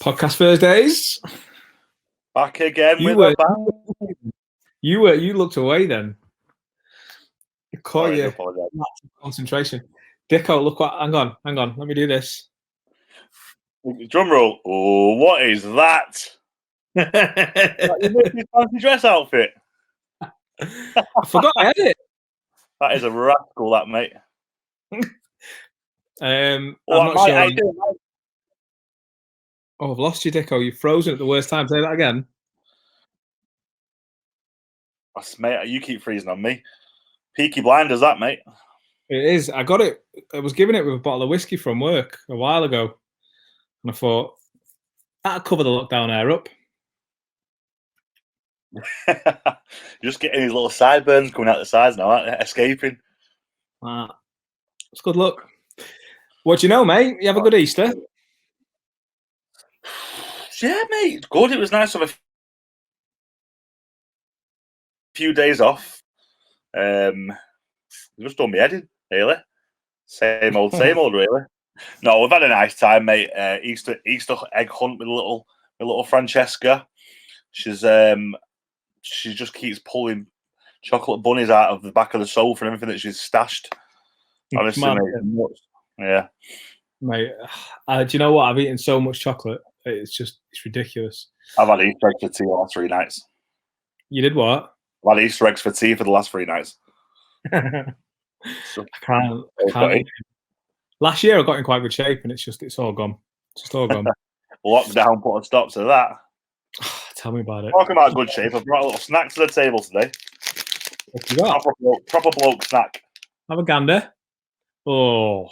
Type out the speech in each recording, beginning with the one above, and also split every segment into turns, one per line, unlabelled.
Podcast Thursdays.
Back again
You
with
were,
a bang.
you looked away then. It caught
Sorry, I do
you.
apologise.
Lots of concentration. Dicko, look what. Hang on. Let me do this.
Drum roll. Oh, what is that? Your fancy dress outfit.
I forgot I had it.
That is a rascal, that mate.
I'm
Oh,
not
mate,
sure.
how you doing, mate?
Oh, I've lost you, Dicko. You've frozen at the worst time. Say that again.
Mate, you keep freezing on me. Peaky Blinders, that mate.
It is. I got it. I was giving it with a bottle of whiskey from work a while ago, and I thought that'll cover the lockdown air up.
You're just getting these little sideburns coming out the sides now, aren't you? Escaping.
It's good luck. What do you know, mate? You have a good Easter?
Yeah, mate. Good. It was nice to have a few days off. Just done my head in, really. Same old, really. No, we've had a nice time, mate. Easter egg hunt with little Francesca. She just keeps pulling chocolate bunnies out of the back of the sofa and everything that she's stashed. Honestly, mate. Yeah.
Mate, do you know what? I've eaten so much chocolate. It's ridiculous.
I've had Easter eggs for tea the last 3 nights.
You did what?
I've had Easter eggs for tea for the last 3 nights.
I can't. Last year I got in quite good shape, and it's all gone. It's just all gone.
Lockdown put a stop to that.
Tell me about it.
Talking about good shape, I brought a little snack to the table today.
What you got?
Proper bloke snack.
Have a gander. Oh,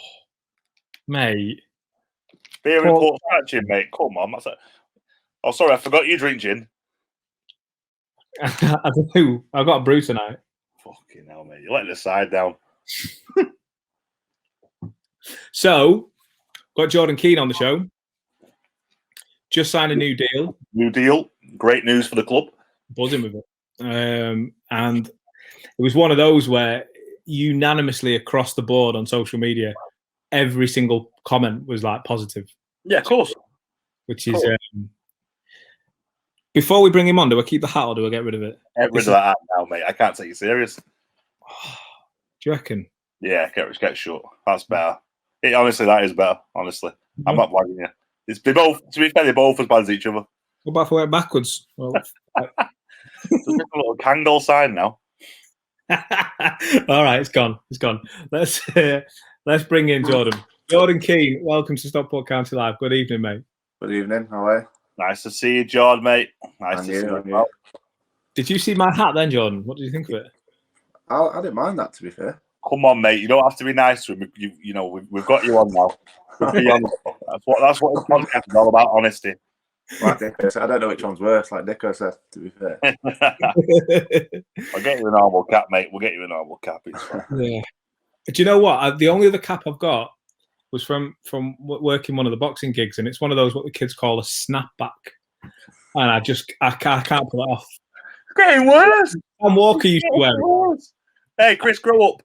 mate.
Beer and port scratching, mate. Come on. Oh, sorry, I forgot you drink gin.
I do. I've got a brew tonight.
Fucking hell, mate. You're letting the side down.
So, got Jordan Keane on the show. Just signed a new deal.
New deal. Great news for the club.
Buzzing with it. And it was one of those where unanimously across the board on social media, every single comment was like positive.
Yeah, of course.
Which is before we bring him on, do I keep the hat or do I get rid of it?
Get rid of that hat now, mate. I can't take you serious.
Do you reckon?
Yeah, get shut. That's better. Honestly, that is better. Honestly, I'm not blagging you. It's both. To be fair, they both as bad as each other.
What about if I went backwards? Well,
there's a little Kangol sign now.
All right, it's gone. Let's bring in Jordan. Jordan Keane, welcome to Stockport County Live. Good evening, mate.
Good evening. How are you?
Nice to see you, Jordan, mate. Nice to see you.
Did you see my hat then, Jordan? What did you think of it?
I didn't mind that, to be fair.
Come on, mate. You don't have to be nice to him. We've got you on now. That's what this podcast is all about, honesty.
Like Dicko said, I don't know which one's worse, like Dicko said, to be fair.
I'll get you a normal cap, mate. We'll get you a normal cap. It's fine.
Yeah. Do you know what? The only other cap I've got was from working one of the boxing gigs, and it's one of those what the kids call a snapback. And I can't pull it off.
It's getting worse.
Sam Walker used to wear it.
Hey, Chris, grow up.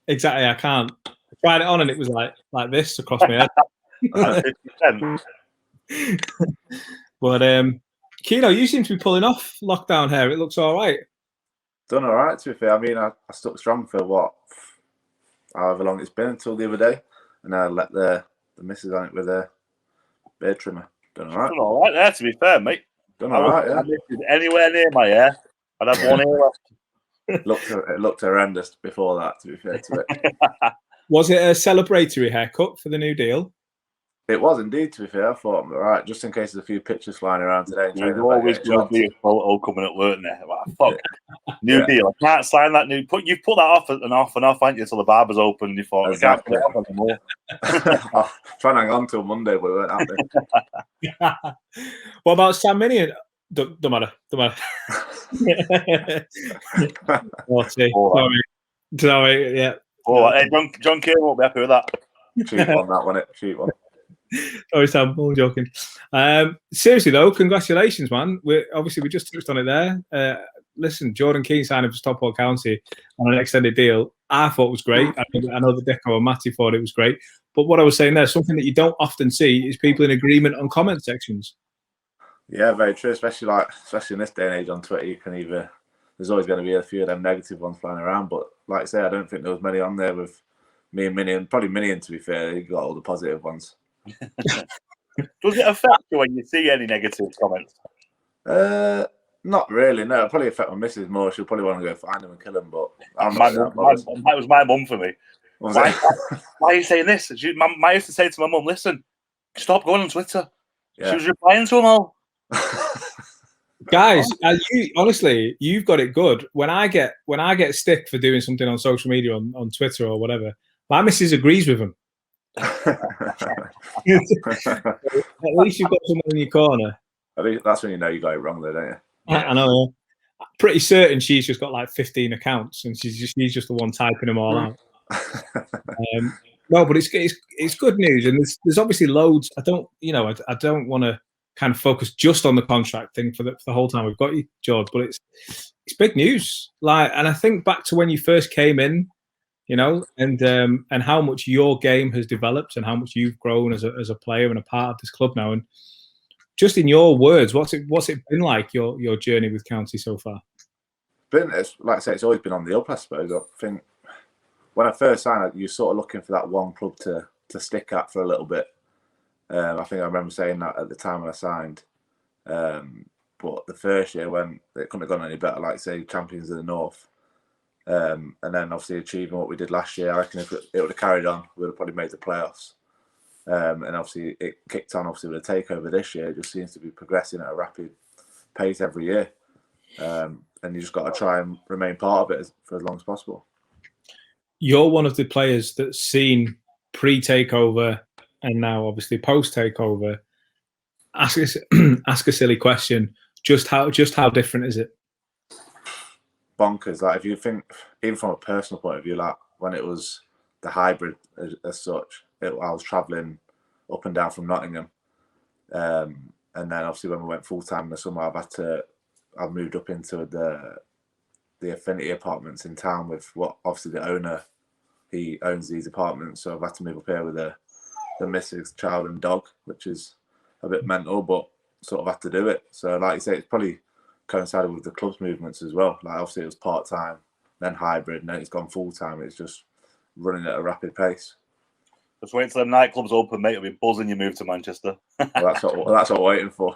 Exactly, I can't. I tried it on and it was like this across my head. But Keno, you seem to be pulling off lockdown hair. It looks all right.
Done all right, to be fair. I mean, I stuck strong for however long it's been until the other day, and I let the missus on it with a beard trimmer. Done all right.
Done all right there, to be fair, mate.
Done all right, yeah.
If it was anywhere near my hair, I'd have one ear left.
It looked horrendous before that, to be fair to it.
Was it a celebratory haircut for the new deal?
It was indeed, to be fair. I thought, all right, just in case there's a few pictures flying around today.
There's always going to be a photo coming up, weren't there? Like, fuck. New deal. I can't sign that new. You've put that off and off, haven't you, until the barber's open and you thought,
exactly.
I can't put it off anymore.
Trying to hang on till Monday, but we weren't happy.
What about Sam Minion? Don't matter. Sorry. Yeah.
Oh, hey, John Keane won't be happy with that.
Cheap one, that one. Cheap one.
Sorry, Sam. I'm joking. Seriously though, congratulations, man. We just touched on it there. listen, Jordan Keane signing for Stockport County on an extended deal, I thought was great. I know that Deco and Matty thought it was great. But what I was saying there, something that you don't often see is people in agreement on comment sections.
Yeah, very true. Especially in this day and age on Twitter, you can either there's always going to be a few of them negative ones flying around. But like I say, I don't think there was many on there with me and Minion. Probably Minion, to be fair, he got all the positive ones.
Does it affect you when you see any negative comments?
Not really. No, it'll probably affect my missus more. She'll probably want to go find him and kill him. But
That was my mum for me. Why are you saying this? I used to say to my mum, "Listen, stop going on Twitter." Yeah. She was replying to them all.
Guys, honestly, you've got it good. When I get stick for doing something on social media, on Twitter or whatever, my missus agrees with them. At least you've got someone in your corner.
I think that's when you know you got it wrong, though, don't you?
I know. Pretty certain she's just got like 15 accounts, and she's just the one typing them all out. No, but it's good news, and there's obviously loads. I don't want to kind of focus just on the contract thing for the whole time we've got you, George. But it's big news. And I think back to when you first came in, and how much your game has developed and how much you've grown as a player and a part of this club now. And just in your words, what's it been like, your journey with County so far?
It's like I say, it's always been on the up, I suppose. I think when I first signed, you're sort of looking for that one club to stick at for a little bit. I think I remember saying that at the time when I signed. But the first year, when it couldn't have gone any better, like say champions of the North, and then obviously achieving what we did last year, I reckon if it would have carried on, we would have probably made the playoffs. And obviously it kicked on. Obviously with a takeover this year, it just seems to be progressing at a rapid pace every year. And you just got to try and remain part of it for as long as possible. You're
one of the players that's seen pre-takeover and now obviously post-takeover. Ask a silly question. Just how different is it?
Bonkers. Like if you think, even from a personal point of view, like when it was the hybrid as such, I was travelling up and down from Nottingham, and then obviously when we went full time in the summer, I've moved up into the Affinity apartments in town with what obviously the owner, he owns these apartments, so I've had to move up here with the missus, child and dog, which is a bit mental, but sort of had to do it. So like you say, it's probably coincided with the club's movements as well. Like obviously it was part-time, then hybrid, and then it's gone full-time. It's just running at a rapid pace.
Just wait till the nightclub's open, mate. You'll be buzzing you move to Manchester.
Well, that's what we're waiting for.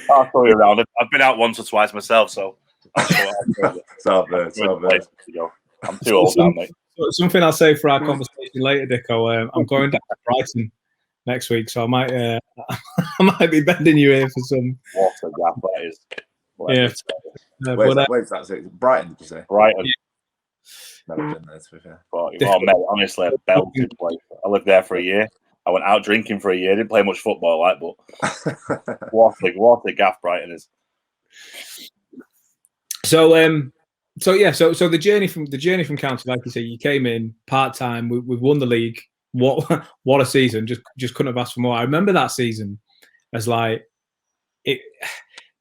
I'll throw you around. I've been out once or twice myself, so I'm too old now, mate.
Something I'll say for our conversation later, Dicko. I'm going down to Brighton next week, so I might be bending you here for some.
What a gap that is!
Where's that? Brighton, did you say?
Brighton.
Yeah. Never been there, to be fair.
Mate, honestly, a belted place. I lived there for a year. I went out drinking for a year. Didn't play much football, but what a gaff Brighton is.
So the journey from County, like you say, you came in part time. We've won the league. What a season! Just couldn't have asked for more. I remember that season as like it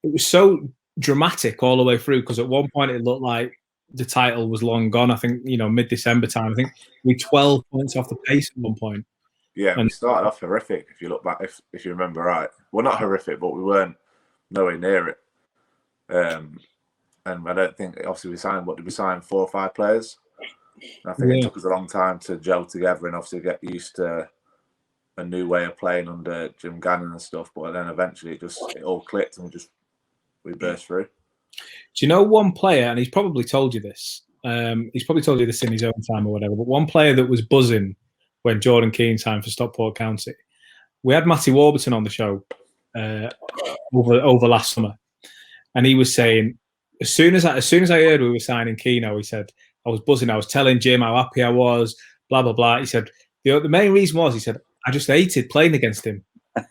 was so dramatic all the way through, because at one point it looked like the title was long gone. I think mid-December time. I think we 12 points off the pace at one point.
Yeah, we started off horrific. If you look back, if you remember right, well, not horrific, but we weren't nowhere near it. And I don't think, obviously, we signed 4 or 5 players. And I think it took us a long time to gel together and obviously get used to a new way of playing under Jim Gannon and stuff. But then eventually it all clicked and we burst through.
Do you know one player, and he's probably told you this, he's probably told you this in his own time or whatever, but one player that was buzzing when Jordan Keane signed for Stockport County, we had Matty Warburton on the show over last summer, and he was saying, as soon as I heard we were signing Keano, he said, I was buzzing. I was telling Jim how happy I was, blah, blah, blah. He said, the main reason was, he said, I just hated playing against him. I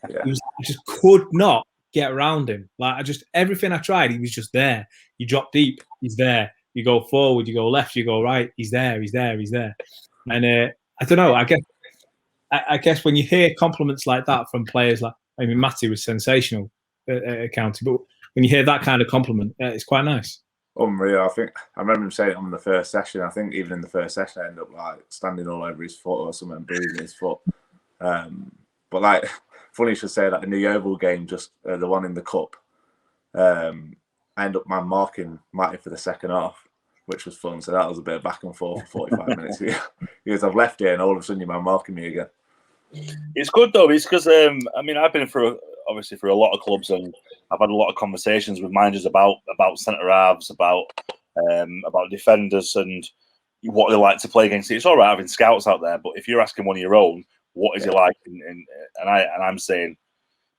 just could not get around him. Like everything I tried, he was just there. You drop deep, he's there. You go forward, you go left, you go right, he's there. And I don't know, I guess when you hear compliments like that from players, like, I mean, Matty was sensational at County, but when you hear that kind of compliment, it's quite nice.
Unreal. I remember him saying it on the first session. I think even in the first session, I ended up like standing all over his foot or something, bruising his foot. But like, funny you should say that in the Yeovil game, just the one in the cup, I ended up marking Matty for the second half, which was fun. So that was a bit of back and forth for 45 minutes. Because I've left here and all of a sudden you're marking me again.
It's good though. It's because I mean, I've been through obviously for a lot of clubs, and I've had a lot of conversations with managers about centre halves, about defenders, and what they like to play against. It's all right having scouts out there, but if you're asking one of your own, what is he like? And I'm saying,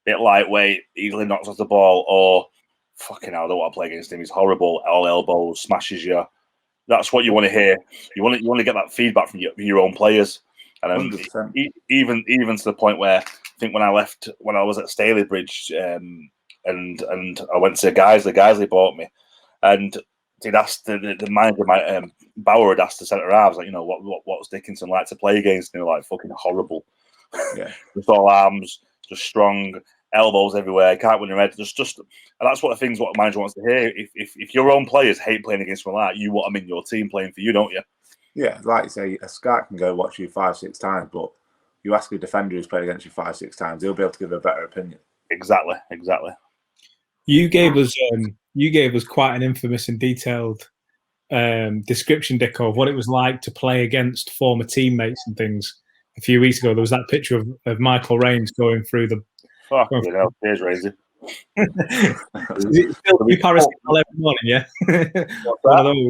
bit lightweight, easily knocks off the ball, or fucking hell, I don't want to play against him. He's horrible, all elbows, smashes you. That's what you want to hear. You want to get that feedback from your own players. And even to the point where I think when I was at Staley Bridge, and I went to Geisley bought me, and they'd asked the manager, Bauer had asked the centre halves, like, what's Dickinson like to play against? And they were like, fucking horrible.
Yeah,
just all arms, just strong, elbows everywhere, can't win your head. Just, and that's what the manager wants to hear. If your own players hate playing against one like that, you want them in your team playing for you, don't you?
Yeah, like you say, a scout can go watch you 5-6 times, but you ask a defender who's played against you 5-6 times, he'll be able to give a better opinion.
Exactly.
You gave us quite an infamous and detailed description, Dicko, of what it was like to play against former teammates and things. A few weeks ago, there was that picture of Michael Raines going through the.
Fucking hell, cheers, Rainsy.
Still 2 paracetamol every morning, yeah. One of those.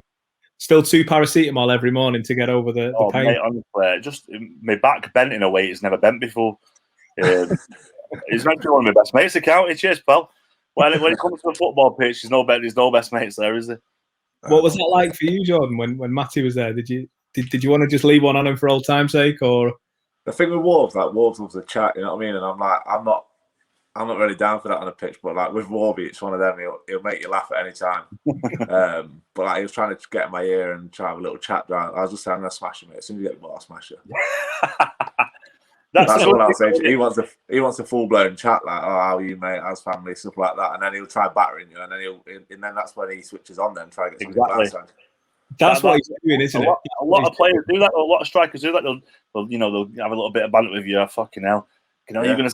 Still 2 paracetamol every morning to get over the pain.
Mate, honestly, just my back bent in a way it's never bent before. He's meant to be one of my best mates. Accounting, cheers, pal. When it comes to a football pitch, there's no best mates there, is there?
What was that like for you, Jordan, when Matty was there? Did you want to just leave one on him for old time's sake, or?
The thing with Wolves, like Wolves loves a chat, you know what I mean? And I'm like, I'm not really down for that on a pitch, but like with Warby, it's one of them. He'll make you laugh at any time. But like he was trying to get in my ear and try to have a little chat down. I was just saying, I'm gonna smash him. As soon as you get the ball, I'll smash you. That's all I'll say. He wants a full blown chat, like, oh, how are you, mate? How's family, stuff like that. And then he'll try battering you, and then that's when he switches on. Then try to get something exactly.
That's what he's doing, isn't it?
A lot of players do that. A lot of strikers do that. They'll have a little bit of banter with you. Fucking hell. You're gonna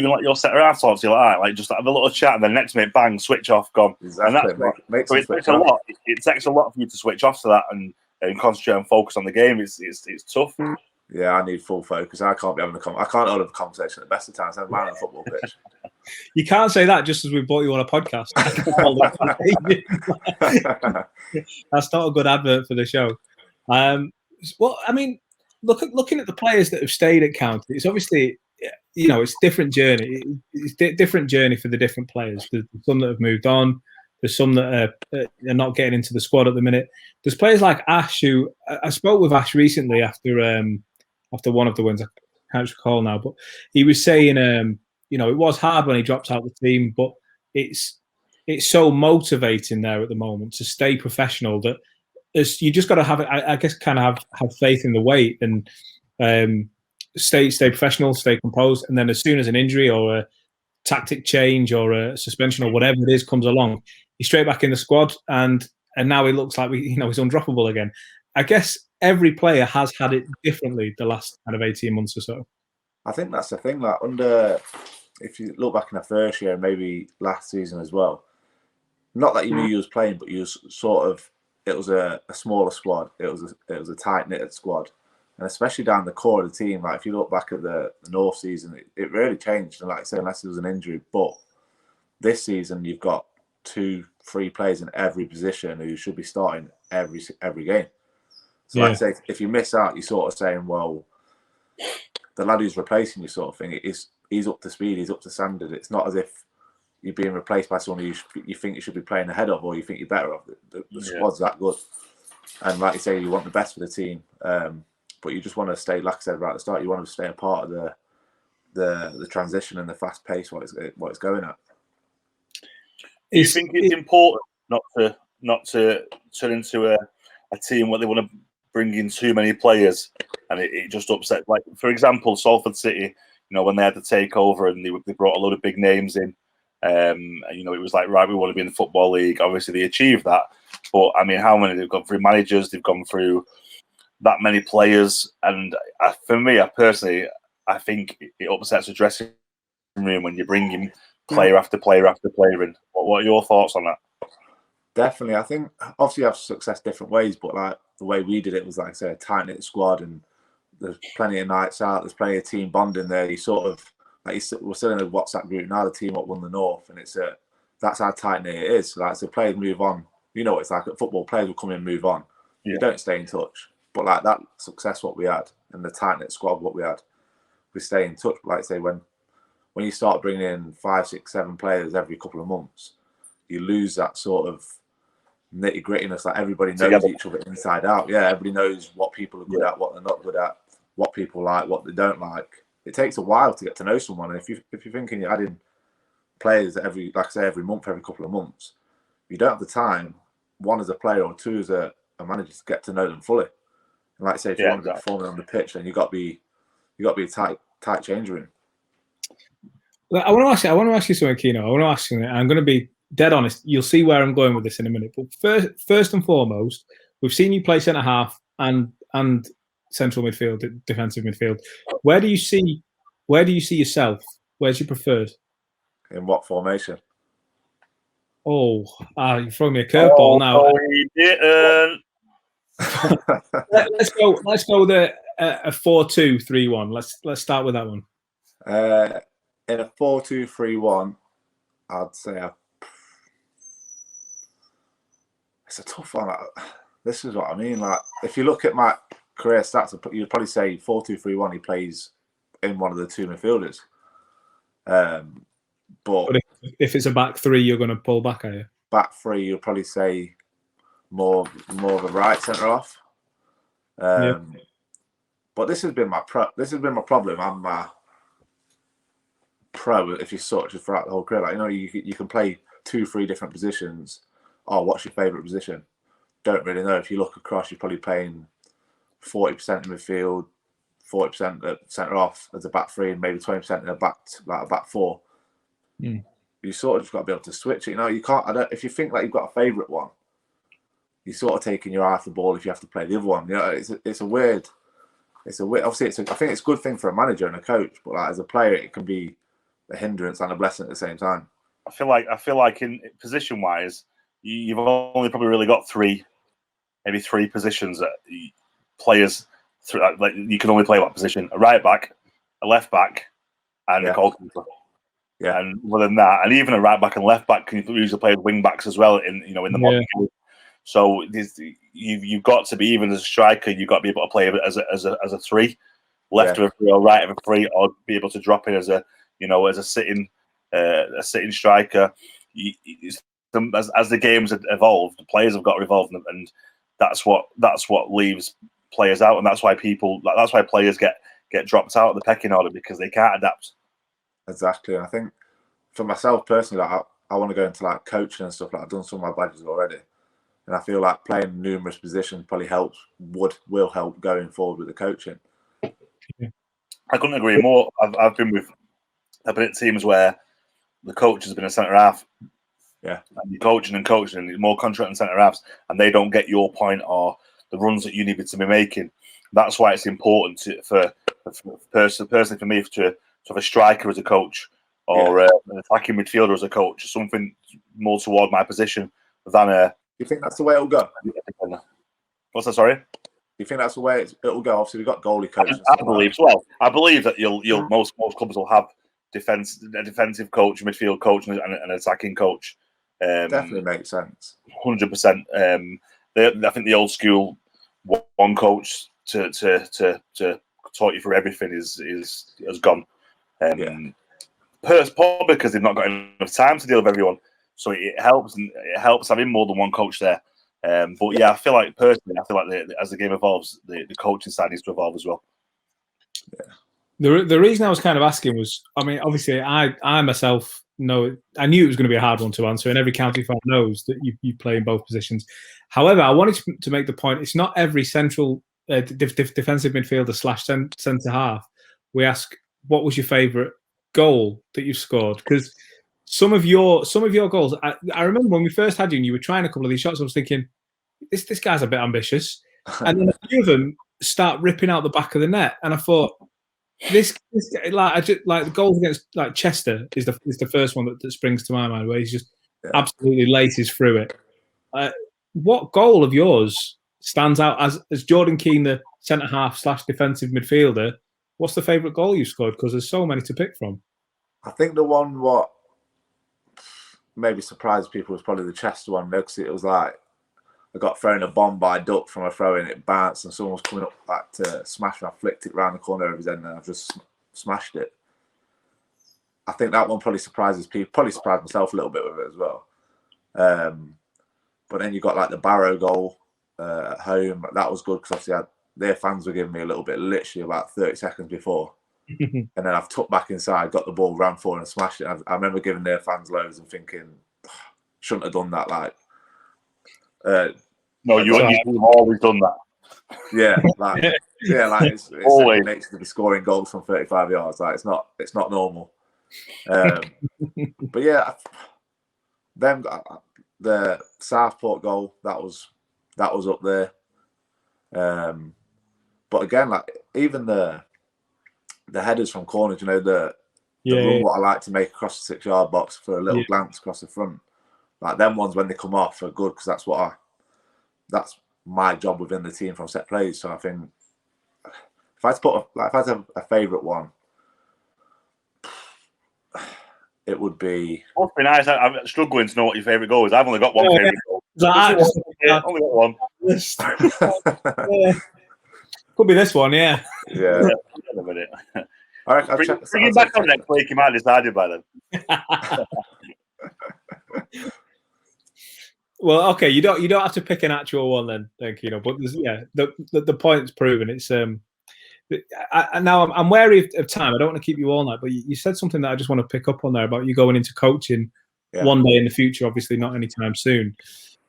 let your centre half talk to you like just have a little chat, and then next minute, bang, switch off, gone.
Exactly.
And it takes a lot. It takes a lot for you to switch off to that and concentrate and focus on the game. It's tough.
Yeah, I need full focus. I can't be having I can't hold a conversation at the best of times. I'm man on a football pitch.
You can't say that just as we brought you on a podcast. That's not a good advert for the show. Well, I mean, looking at the players that have stayed at County, it's obviously, it's different journey. It's different journey for the different players. There's some that have moved on. There's some that are not getting into the squad at the minute. There's players like Ash, who I spoke with Ash recently after one of the wins. I can't recall now, but he was saying, it was hard when he dropped out of the team, but it's so motivating there at the moment to stay professional that you just got to have, I guess, kind of have faith in the weight and stay professional, stay composed, and then as soon as an injury or a tactic change or a suspension or whatever it is comes along, he's straight back in the squad, and now he looks like he's undroppable again. I guess every player has had it differently the last kind of 18 months or so.
I think that's the thing. Like if you look back in the first year, maybe last season as well, not that you knew you was playing, but you was sort of. It was a smaller squad. It was a tight knitted squad, and especially down the core of the team. Like if you look back at the North season, it really changed. And like I said, unless there was an injury, but this season you've got 2-3 players in every position who should be starting every game. So like I say, if you miss out, you're sort of saying, well, the lad who's replacing you, sort of thing, he's up to speed, he's up to standard. It's not as if you're being replaced by someone who you think you should be playing ahead of, or you think you're better off. The squad's that good, and like you say, you want the best for the team, but you just want to stay. Like I said right at the start, you want to stay a part of the transition and the fast pace what it's going at.
Do you think it's important not to turn into a team where they want to bring in too many players and it just upset? Like for example, Salford City, when they had to take over and they brought a load of big names in. You know, it was like, right, we want to be in the Football League. Obviously, they achieved that. But, I mean, how many? They've gone through managers, they've gone through that many players. And for me, I think it upsets the dressing room when you're bringing player after player after player in. What are your thoughts on that?
Definitely. I think, obviously, you have success different ways, but like the way we did it was, like I said, a tight-knit squad, and there's plenty of nights out, there's plenty of team bonding there. You sort of, like, we're still in a WhatsApp group now, the team what won the North, and that's how tight-knit it is. Like, so players move on. You know what it's like at football, players will come in and move on. Yeah. You don't stay in touch. But like that success what we had and the tight-knit squad what we had, we stay in touch. But like I say, when you start bringing in 5, 6, 7 players every couple of months, you lose that sort of nitty-grittiness. Like everybody knows each other inside out. Yeah, everybody knows what people are good at, what they're not good at, what people like, what they don't like. It takes a while to get to know someone. And if you're thinking you're adding players every month, every couple of months, you don't have the time, one as a player or two as a manager, to get to know them fully. And like I say, if you want to be performing on the pitch, then you got to be a tight change room.
I want to ask you something, Keno. I want to ask you. I'm going to be dead honest. You'll see where I'm going with this in a minute. But first and foremost, we've seen you play centre half and central midfield, defensive midfield. Where do you see yourself? Where's your preferred?
In what formation?
Oh, you throw me a curveball now.
Oh, he didn't.
Let's go with a 4-2-3-1. Let's start with that one.
In a 4-2-3-1, I'd say it's a tough one. This is what I mean. Like, if you look at my career stats, you'd probably say 4-2-3-1. He plays in one of the two midfielders. But
if it's a back three, you're going to pull back, are you?
Back three, you'll probably say more of a right centre off. But this has been my problem. I'm my pro, if you sort of throughout the whole career. Like, you know, you can play 2-3 different positions. Oh, what's your favourite position? Don't really know. If you look across, you're probably playing 40% in midfield, 40% at centre off as a back three, and maybe 20% in a back four. You sort of just got to be able to switch it. You know, you can't. If you think like you've got a favourite one, you're sort of taking your eye off the ball if you have to play the other one. You know, it's a weird. Obviously, I think it's a good thing for a manager and a coach, but like, as a player, it can be a hindrance and a blessing at the same time.
I feel like in position wise, you've only probably really got maybe three positions that players. Like, you can only play one position: a right back, a left back, and a goalkeeper. Yeah, and other than that, and even a right back and left back can usually play with wing backs as well in the modern game. So you've got to be, even as a striker, you've got to be able to play as a three, left of a three or right of a three, or be able to drop in as a sitting striker. As the games have evolved, the players have got to evolve, and that's what leaves players out, and that's why players get dropped out of the pecking order, because they can't adapt.
Exactly. And I think for myself personally, like, I want to go into like coaching and stuff. Like, I've done some of my badges already, and I feel like playing numerous positions probably will help going forward with the coaching.
I couldn't agree more. I've been at teams where the coach has been a centre half.
Yeah. And
you're coaching and more contract and centre halves, and they don't get your point or the runs that you needed to be making. That's why it's important personally for me to have a striker as a coach, or an attacking midfielder as a coach, something more toward my position than a.
You think that's the way it'll go?
What's that? Sorry.
You think that's the way it'll go? Obviously, we've got goalie coaches.
I believe so. Well, I believe that most clubs will have a defensive coach, a midfield coach, and an attacking coach.
Definitely makes sense.
100%. I think the old school one coach to talk you through everything has gone. Probably because they've not got enough time to deal with everyone, so it helps having more than one coach there. But yeah, I feel like as the game evolves, the coaching side needs to evolve as well.
Yeah. The reason I was kind of asking was, I mean, obviously, I myself know, I knew it was going to be a hard one to answer, and every county fan knows that you play in both positions. However, I wanted to make the point: it's not every central defensive midfielder / centre half. We ask, what was your favourite goal that you scored? Because some of your goals. I remember when we first had you, and you were trying a couple of these shots. I was thinking, this guy's a bit ambitious, and then a few of them start ripping out the back of the net, and I thought, this like the goals against like Chester is the first one that springs to my mind, where he's just absolutely laces through it. What goal of yours stands out as Jordan Keane, the centre half / defensive midfielder? What's the favourite goal you scored? Because there's so many to pick from.
I think the one what maybe surprised people was probably the Chester one, because it was like I got thrown a bomb by a duck from a throw in, it bounced, and someone was coming up like to smash me. I flicked it round the corner of his end, and I've just smashed it. I think that one probably surprises people. Probably surprised myself a little bit with it as well. But then you got like the Barrow goal at home. That was good because obviously their fans were giving me a little bit, literally about 30 seconds before. And then I've tucked back inside, got the ball, ran forward and smashed it. I remember giving their fans loads and thinking, shouldn't have done that. Like,
no, you've always done that.
Yeah, like it's second nature to be scoring goals from 35 yards. Like it's not normal. But yeah, them the Stockport goal that was up there. But again, like even the headers from corners, you know, the run what I like to make across the 6-yard box for a little glance across the front. Like them ones when they come off are good because that's my job within the team from set plays. So I think if I had to have a favourite one, it would be.
It must be nice. I'm struggling to know what your favourite goal is. I've only got one favourite goal. Only got one.
Could be this one, yeah.
Yeah. All right,
bring it back on next week. You might have decided by then.
Well, okay, you don't have to pick an actual one then, Kino. But the point's proven. It's now I'm wary of time. I don't want to keep you all night, but you said something that I just want to pick up on there about you going into coaching one day in the future. Obviously, not anytime soon.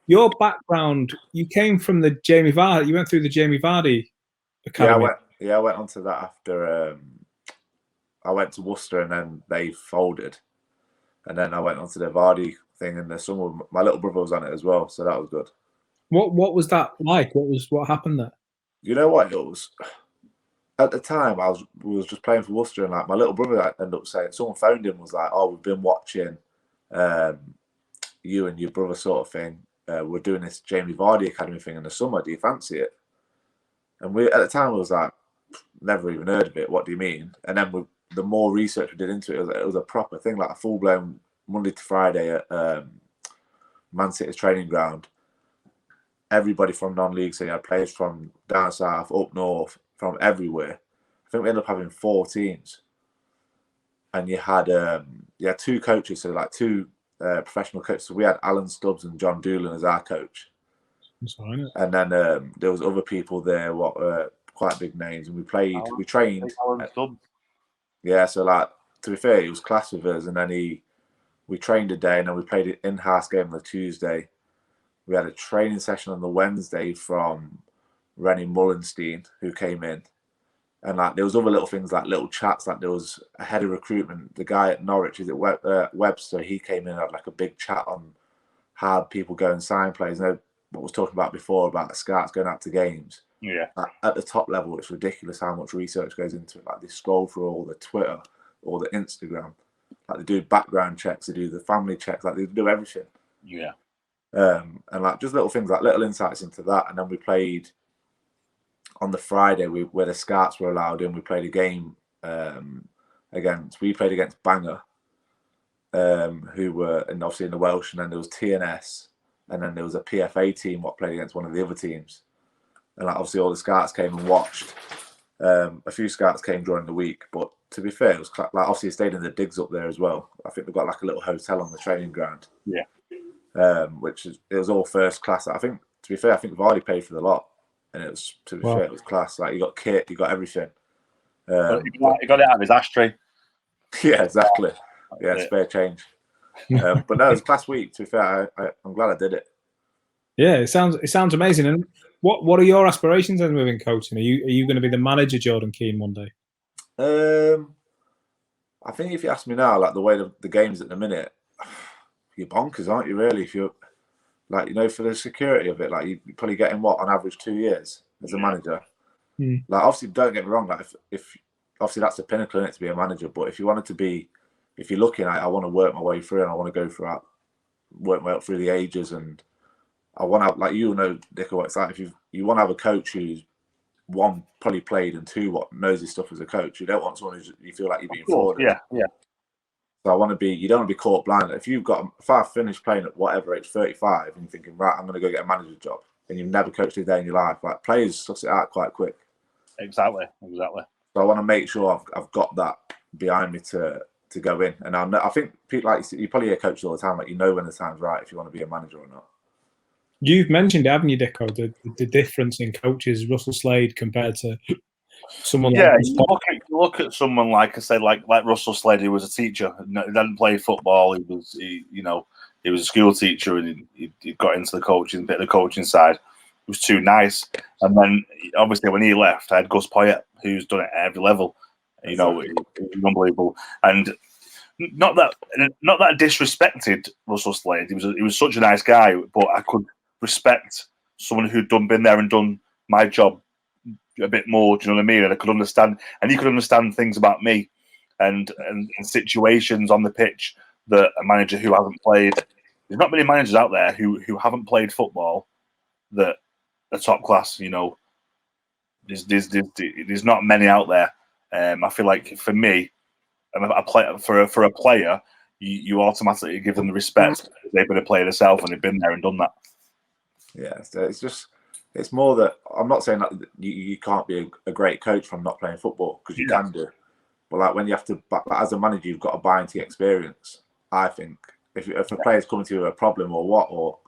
Your background, you came from the Jamie Vardy. You went through the Jamie Vardy academy.
I went on to that after I went to Worcester, and then they folded, and then I went on to the Vardy thing in the summer. My little brother was on it as well, so that was good.
What was that like? What happened there?
You know what, it was at the time I was just playing for Worcester, and like my little brother ended up saying, someone phoned him, was like, "Oh, we've been watching you and your brother sort of thing. We're doing this Jamie Vardy Academy thing in the summer. Do you fancy it?" And we at the time was like, never even heard of it. What do you mean? And then the more research we did into it, it was a proper thing, like a full blown Monday to Friday at Man City's training ground. Everybody from non-league, so you had players from down south, up north, from everywhere. I think we ended up having 4 teams, and you had 2 coaches, so like 2 professional coaches. So we had Alan Stubbs and John Doolan as our coach, and then there was other people there, what were quite big names, and we trained. Yeah, so like to be fair, he was class with us, and then we trained a day, and then we played an in-house game on the Tuesday. We had a training session on the Wednesday from Rennie Mullenstein, who came in. And like there was other little things, like little chats, like there was a head of recruitment, the guy at Norwich, is it Webster, he came in and had like a big chat on how people go and sign players. You know, what I was talking about before about the scouts going out to games.
Yeah.
Like, at the top level, it's ridiculous how much research goes into it. Like they scroll through all the Twitter, all the Instagram. Like they do background checks, they do the family checks, like they do everything.
Yeah. And
like just little things, like little insights into that. And then we played on the Friday where the scouts were allowed in. We played a game against Bangor, who were and obviously in the Welsh, and then there was TNS, and then there was a PFA team what played against one of the other teams. And like obviously all the scouts came and watched. A few scouts came during the week, but to be fair, it was like obviously it stayed in the digs up there as well. I think they've got like a little hotel on the training ground.
Yeah.
It was all first class. I think to be fair, I think Vardy paid for the lot, and it was fair, it was class. Like you got kit, you got everything.
He got it out of his ashtray.
Yeah, exactly. Yeah, it's fair change. But no, it was a class week. To be fair, I'm glad I did it.
Yeah, it sounds amazing. And what are your aspirations then within coaching? Are you going to be the manager, Jordan Keane, one day?
I think if you ask me now, like the way the game's at the minute, you're bonkers, aren't you? Really, if you're like, you know, for the security of it, like you're probably getting what on average 2 years as a manager. Like, obviously, don't get me wrong. Like, if obviously that's the pinnacle in it to be a manager, but if you wanted to be, if you're looking at, I want to work my way through, and I want to go throughout, work my way up through the ages, and I want to have, like, you know, Dick, what it's like. If you want to have a coach who's one, probably played, and two, what knows his stuff as a coach. You don't want someone who you feel like you're being frauded.
Yeah.
So I want to be. You don't want to be caught blind. If I finish playing at whatever age, 35, and you're thinking, right, I'm going to go get a manager's job, and you've never coached a day in your life, like, players suss it out quite quick.
Exactly.
So I want to make sure I've got that behind me to go in. And I think people, like you probably hear coaches all the time, like, you know when the time's right if you want to be a manager or not.
You've mentioned, haven't you, Dicko, the difference in coaches, Russell Slade compared to someone like
you look at someone like, I say, like Russell Slade, who was a teacher. He didn't play football. He was a school teacher, and he got into the coaching, bit of the coaching side. It was too nice. And then, obviously, when he left, I had Gus Poyet, who's done it at every level. You know, it was unbelievable. And not that I disrespected Russell Slade. He was such a nice guy, but I could respect someone who'd been there and done my job a bit more. Do you know what I mean? And I could understand, and he could understand things about me and situations on the pitch that a manager who hasn't played. There's not many managers out there who haven't played football that are top class. You know, there's not many out there. I feel like for me, for a player, you automatically give them the respect. They've been a player themselves and they've been there and done that.
Yeah, it's more that I'm not saying that you can't be a great coach from not playing football, because you can do. But like, when you have to, as a manager, you've got to buy into your experience. I think if a player's coming to you with a problem or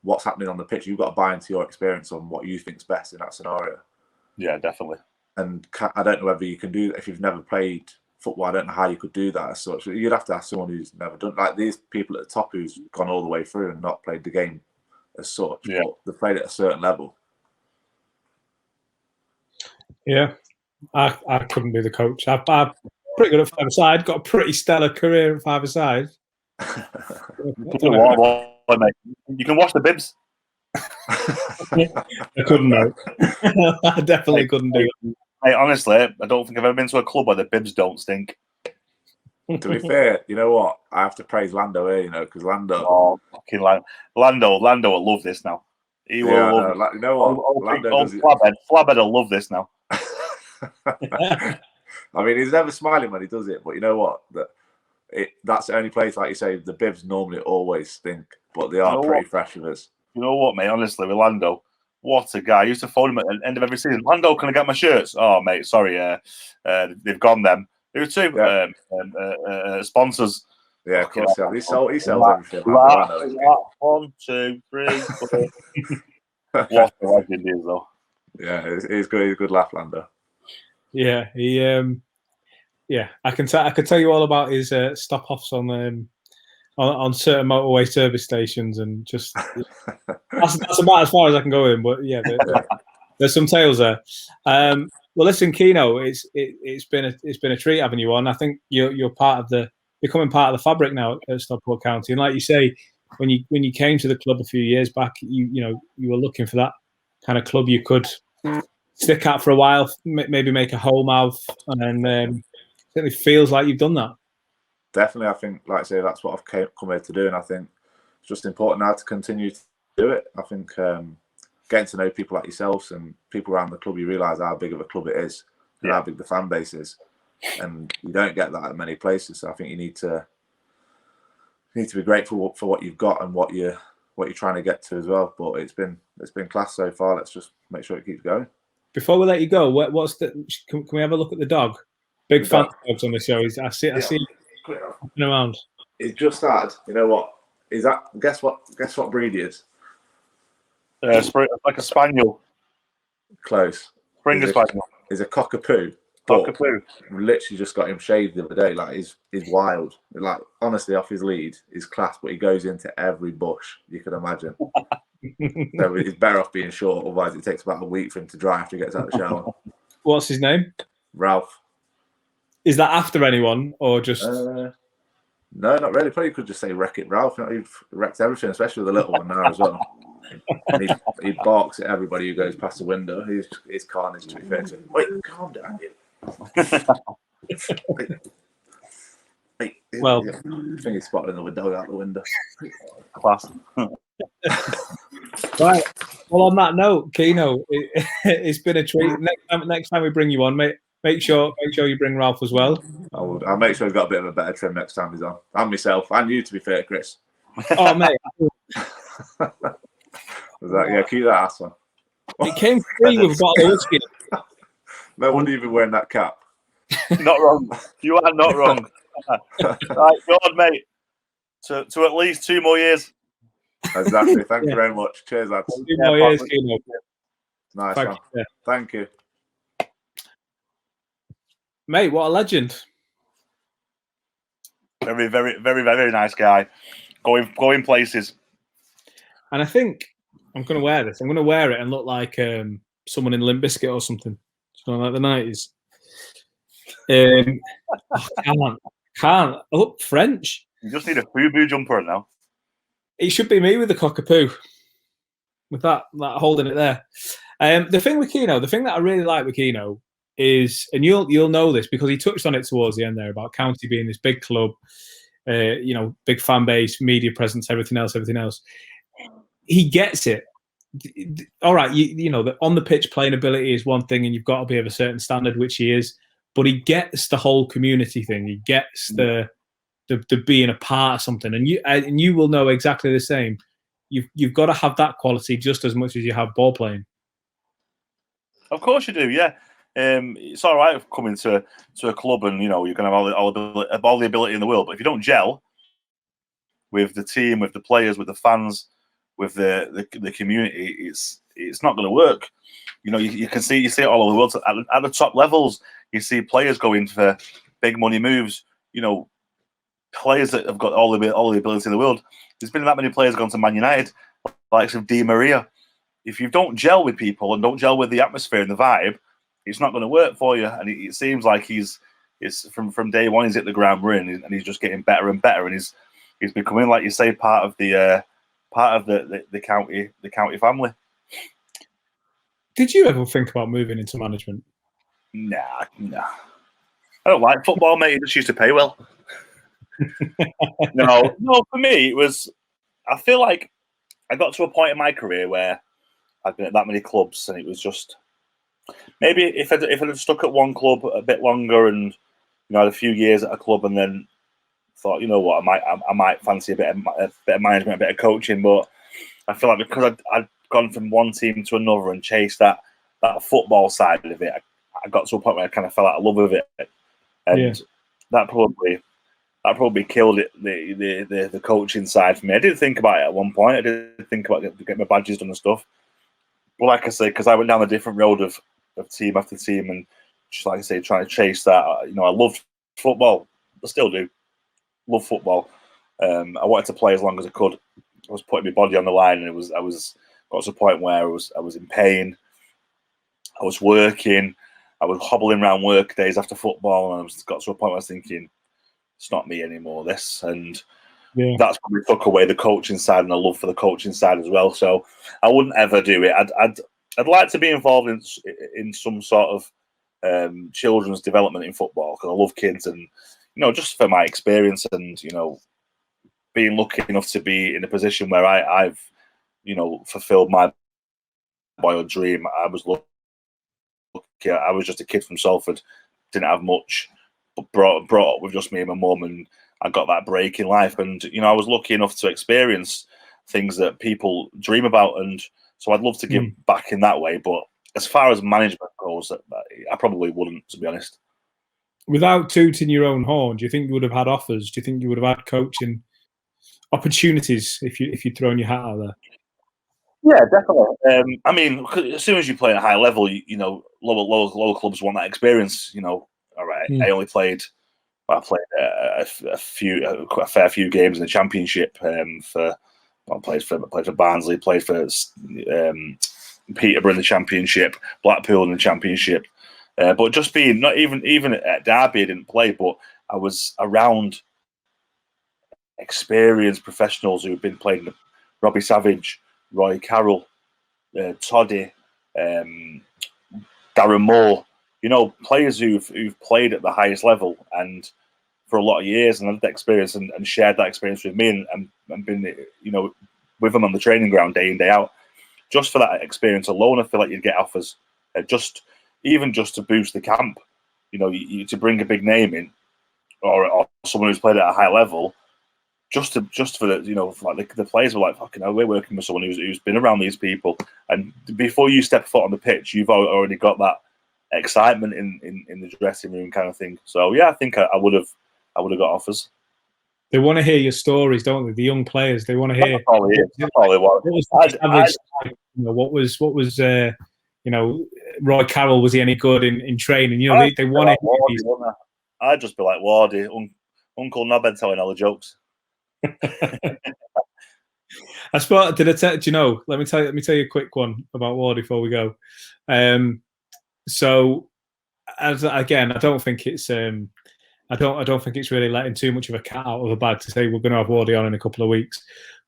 what's happening on the pitch, you've got to buy into your experience on what you think's best in that scenario.
Yeah, definitely.
And I don't know whether you can do that if you've never played football. I don't know how you could do that as such. You'd have to ask someone who's never done, like these people at the top who's gone all the way through and not played the game as such, but they've played at a certain level.
Yeah, I couldn't be the coach. I'm pretty good at five-a-side, got a pretty stellar career at five-a-side.
You can watch the bibs.
I couldn't, mate. I definitely couldn't do it.
Mate, honestly, I don't think I've ever been to a club where the bibs don't stink.
To be fair, you know what? I have to praise Lando here, you know, because Lando.
Oh, fucking Lando will love this now. He will love
it. You know what? Lando does
Flabhead will love this now.
I mean, he's never smiling when he does it, but you know what? That's the only place, like you say, the bibs normally always stink, but they are pretty fresh with us.
You know what, mate? Honestly, with Lando, what a guy. I used to phone him at the end of every season. Lando, can I get my shirts? Oh, mate, sorry. They've gone them. Who too? Yeah. Sponsors.
Yeah, of course. He sells everything.
1, 2, 3, 4. What a legend he is, though.
Yeah, he's good. He's a good laugh, Lando.
Yeah, I can tell you all about his stop-offs on certain motorway service stations, and just that's about as far as I can go in. But yeah, there's some tales there. Well, listen, Keno, it's been a treat having you on. I think you're becoming part of the fabric now at Stockport County, and like you say, when you came to the club a few years back, you were looking for that kind of club you could stick at for a while, maybe make a home of, and certainly feels like you've done that.
Definitely, I think, like I say, that's what I've come here to do, and I think it's just important now to continue to do it. I think getting to know people like yourselves and people around the club, you realise how big of a club it is and how big the fan base is, and you don't get that at many places. So I think you need to be grateful for what you've got and what you're trying to get to as well. But it's been class so far. Let's just make sure it keeps going. Before
we let you go, can we have a look at the dog? Big fan of dogs on the show. I see walking around.
He's just started. You know what? Is that? Guess what breed he is?
Like a spaniel.
Close.
Springer spaniel.
He's a cockapoo.
Cockapoo.
Literally just got him shaved the other day. Like he's wild. Like honestly, off his lead, he's class. But he goes into every bush you could imagine. So he's better off being short. Otherwise, it takes about a week for him to dry after he gets out of the shower.
What's his name?
Ralph.
Is that after anyone or just?
No, not really. Probably could just say Wreck-It Ralph. He wrecked everything, especially with the little one now as well. And he barks at everybody who goes past the window. He's carnage, to be fair to him. Wait, calm down, you. Wait,
Well,
I think he's spotted another dog out the window.
Class.
Right. Well, on that note, Keno, it's been a treat. Next time we bring you on, make sure you bring Ralph as well.
I'll make sure he's got a bit of a better trim next time he's on. And myself, and you, to be fair, Chris.
Oh, mate.
Keep that ass on.
It came free with a bottle of whiskey.
No wonder you've been wearing that cap.
Not wrong. You are not wrong. Right, God, mate. To at least 2 more years.
Exactly. Thank you very much. Cheers, lads.
2 more years, Keno.
Nice one. Thank you.
Mate, what a legend.
Very, very, very, very nice guy. Going places.
And I think I'm going to wear this. I'm going to wear it and look like someone in Limp Bizkit or something. Like the 90s. Can't. I look French.
You just need a FUBU jumper now.
It should be me with the cockapoo. With that holding it there. The thing with Keno, the thing that I really like with Keno is, and you'll know this because he touched on it towards the end there about County being this big club, big fan base, media presence, everything else. He gets it. All right, the on the pitch playing ability is one thing, and you've got to be of a certain standard, which he is. But he gets the whole community thing. He gets the being a part of something, and you will know exactly the same. You've got to have that quality just as much as you have ball playing.
Of course you do, yeah. It's all right coming to a club and you're going to have all the ability in the world, but if you don't gel with the team, with the players, with the fans, with the community, it's not going to work. You see it all over the world at the top levels. You see players going for big money moves. Players that have got all the ability in the world. There's been that many players gone to Man United, like of Di Maria. If you don't gel with people and don't gel with the atmosphere and the vibe, it's not going to work for you. And it seems like it's from day one he's hit the ground running and he's just getting better and better, and he's becoming, like you say, part of the county family.
Did you ever think about moving into management?
Nah. I don't like football, mate. It just used to pay well. No. For me, it was. I feel like I got to a point in my career where I'd been at that many clubs, and it was just maybe if I'd have stuck at one club a bit longer and had a few years at a club, and then thought, you know what, I might fancy a bit of management, a bit of coaching, but I feel like because I'd gone from one team to another and chased that football side of it, I got to a point where I kind of fell out of love with it, and that probably killed it. The coaching side for me. I did think about it at one point. I did think about getting my badges done and stuff. But like I say, because I went down a different road of team after team, and just like I say, trying to chase that. I loved football. I still do. Love football. I wanted to play as long as I could. I was putting my body on the line, and I was got to a point where I was in pain. I was working. I was hobbling around work days after football, and I got to a point where I was thinking, it's not me anymore, this. And that's probably took away the coaching side and the love for the coaching side as well. So I wouldn't ever do it. I'd like to be involved in some sort of children's development in football, because I love kids, and just for my experience and being lucky enough to be in a position where I've fulfilled my boyhood dream. I was lucky. I was just a kid from Salford, didn't have much, but brought up with just me and my mum, and I got that break in life. And I was lucky enough to experience things that people dream about, and so I'd love to give back in that way. But as far as management goes, I probably wouldn't, to be honest.
Without tooting your own horn, do you think you would have had offers? Do you think you would have had coaching opportunities if you'd thrown your hat out there?
Yeah, definitely. I mean, as soon as you play at a high level, lower clubs want that experience. All right, I only played. I played a fair few games in the Championship. Played for Barnsley, played for Peterborough in the Championship, Blackpool in the Championship. But just being not even at Derby, I didn't play, but I was around experienced professionals who've been playing. Robbie Savage, Roy Carroll, Toddy, Darren Moore. You know, players who've played at the highest level and for a lot of years and had that experience and shared that experience with me and been, you know, with them on the training ground day in, day out. Just for that experience alone, I feel like you'd get offers. Just to boost the camp, you know, to bring a big name in, or someone who's played at a high level, just for the, you know, like the players were like, fucking hell, we're working with someone who's been around these people, and before you step foot on the pitch, you've already got that excitement in the dressing room kind of thing. So yeah, I think I would have got offers.
They want to hear your stories, don't they? The young players, they want to hear.
That's all they want.
What was you know, Roy Carroll, was he any good in training? You know, they want to hear these.
I'd just be like Wardy, Uncle Nobed telling all the jokes.
I suppose, do you know? Let me tell you a quick one about Wardy before we go. So, again, I don't think it's I don't think it's really letting too much of a cat out of the bag to say we're going to have Wardy on in a couple of weeks.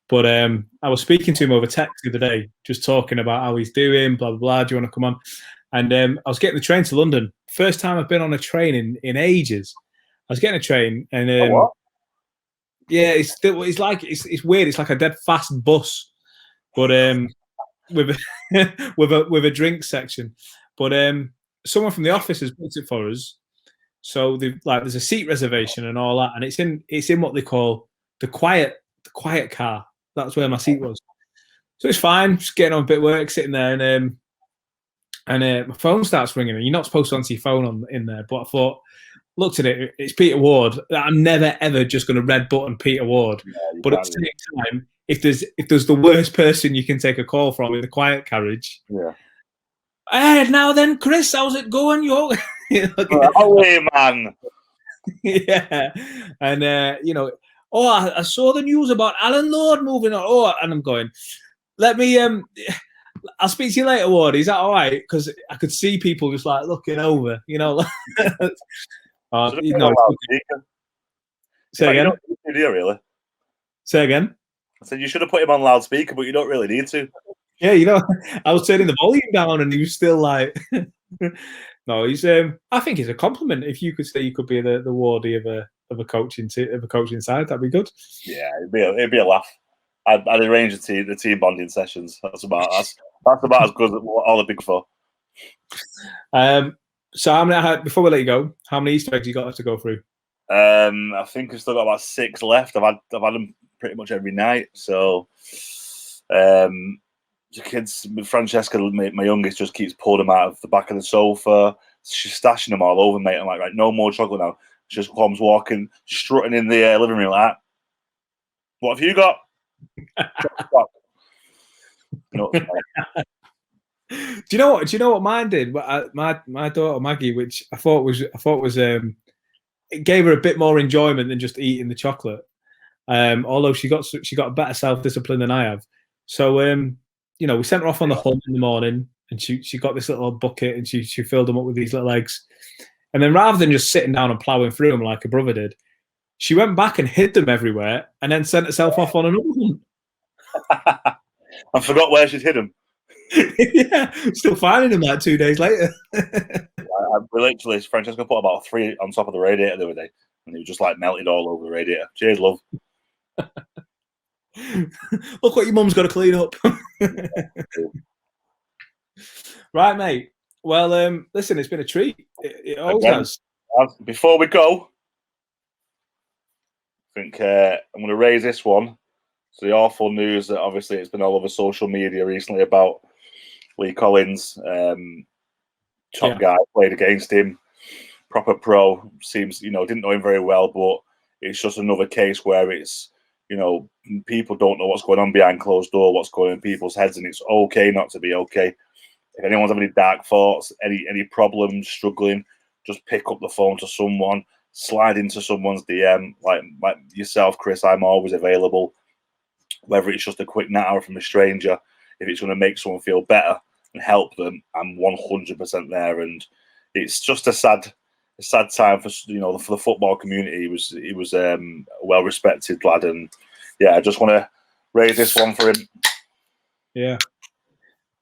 But I was speaking to him over text the other day, just talking about how he's doing, blah, blah, blah. Do you want to come on? And I was getting the train to London. First time I've been on a train in ages. I was getting a train and yeah, it's weird. It's like a dead fast bus, but with a drink section. But someone from the office has booked it for us. So there's a seat reservation and all that, and it's in what they call the quiet car. That's where my seat was. So it's fine, just getting on a bit of work, sitting there, and my phone starts ringing. And you're not supposed to answer your phone in there, but I thought, looked at it, it's Peter Ward. I'm never ever just going to red button Peter Ward. Yeah, but at the same time, if there's the worst person you can take a call from in the quiet carriage,
yeah.
Hey, now then, Chris, how's it going?
Oh, man.
Yeah, and you know, I saw the news about Alan Lord moving on. Oh, and I'm going, let me I'll speak to you later, Ward. Is that all right? Because I could see people just like looking over, you know. You know. Say again.
You don't need to, really.
Say again.
I said you should have put him on loudspeaker, but you don't really need to.
Yeah, you know, I was turning the volume down, and he was still like, no, he's. I think it's a compliment if you could say you could be the Wardy of a coaching side. That'd be good.
Yeah, it'd be a laugh. I'd arrange the team bonding sessions. That's about as good as all the big four.
So how many? Before we let you go, how many Easter eggs you got to go through?
I think I've still got about 6 left. I've had them pretty much every night. So, the kids, Francesca, my youngest, just keeps pulling them out of the back of the sofa. She's stashing them all over, mate. I'm like, right, no more chocolate now. She just comes walking, strutting in the living room like that. What have you got? No.
Do you know what mine did? My daughter Maggie, which I thought was it gave her a bit more enjoyment than just eating the chocolate. Although she got a better self-discipline than I have. So you know, we sent her off on the hunt in the morning, and she got this little bucket, and she filled them up with these little eggs. And then rather than just sitting down and ploughing through them like her brother did, she went back and hid them everywhere, and then sent herself off on another hunt.
I forgot where she'd hid them.
Yeah, still finding them like 2 days later.
Francesca put about 3 on top of the radiator the other day, and they were just like melted all over the radiator. Cheers, love.
Look what your mum's got to clean up. Right, mate. Well, listen, it's been a treat. It always has.
Before we go, I think I'm going to raise this one. So the awful news that obviously it's been all over social media recently about Lee Collins, top guy, played against him, proper pro, seems, you know, didn't know him very well, but it's just another case where it's, you know, people don't know what's going on behind closed door, what's going on in people's heads, and it's okay not to be okay. If anyone's having any dark thoughts, any problems, struggling, just pick up the phone to someone, slide into someone's DM, like yourself, Chris. I'm always available. Whether it's just a quick natter from a stranger, if it's going to make someone feel better and help them, I'm 100% there. And it's just a sad sad time for for the football community. He was a well respected lad, and yeah, I just want to raise this one for him.
Yeah.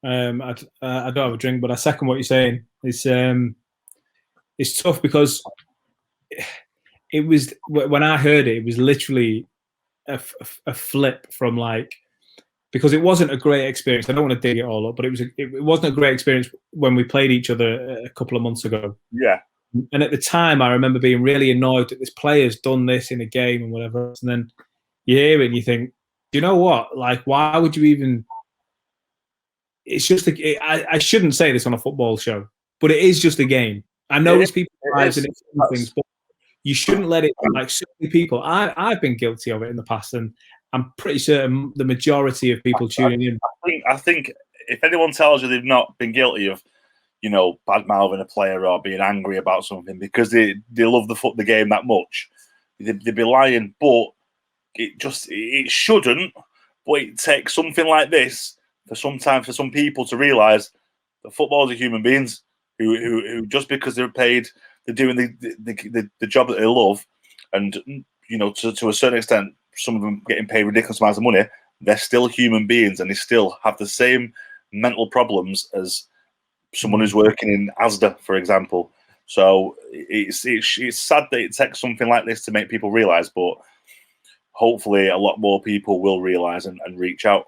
I don't have a drink, but I second what you're saying. It's tough because it was, when I heard it, it was literally a flip from like, because it wasn't a great experience. I don't want to dig it all up, but it wasn't a great experience when we played each other a couple of months ago.
Yeah.
And at the time, I remember being really annoyed that this player's done this in a game and whatever. And then you hear it and you think, you know what? Like, why would you even? It's just I shouldn't say this on a football show, but it is just a game. I know it's people's lives and it's things, but you shouldn't let it, like so many people. I've been guilty of it in the past, and I'm pretty certain the majority of people tuning in.
I think if anyone tells you they've not been guilty of, bad mouthing a player or being angry about something because they love the game that much, they'd be lying. But it shouldn't. But it takes something like this for some people to realise that footballers are human beings who just because they're paid, they're doing the job that they love, and to a certain extent, some of them getting paid ridiculous amounts of money. They're still human beings, and they still have the same mental problems as someone who's working in Asda, for example. So it's sad that it takes something like this to make people realise, but hopefully a lot more people will realise and reach out.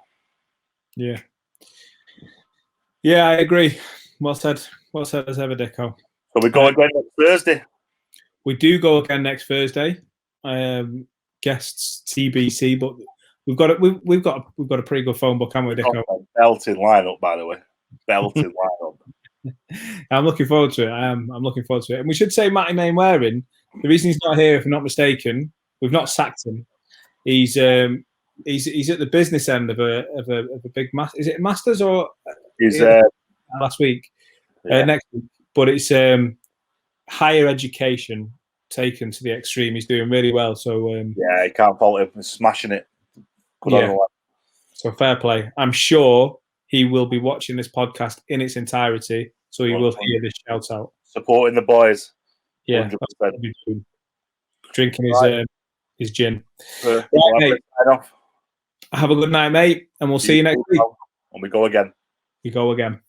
Yeah, I agree. Well said. Well said as ever, Dicko.
So we go again next Thursday.
We do go again next Thursday. Guests TBC, but we've got a pretty good phone book, haven't we, Dicko?
Belted lineup, by the way. Belted lineup.
I'm looking forward to it. I'm looking forward to it. And we should say Matty Mainwaring, the reason he's not here, if I'm not mistaken, we've not sacked him. He's at the business end of a big is it Masters or
he's
last week,
yeah.
next week, but it's higher education taken to the extreme. He's doing really well. So
yeah, he can't fault him. He's smashing it.
So fair play. I'm sure he will be watching this podcast in its entirety, so he will hear this shout out.
Supporting the boys.
Yeah, drinking his gin.
Right, mate.
Have a good night, mate, and we'll see you next week.
And we go again.
We go again.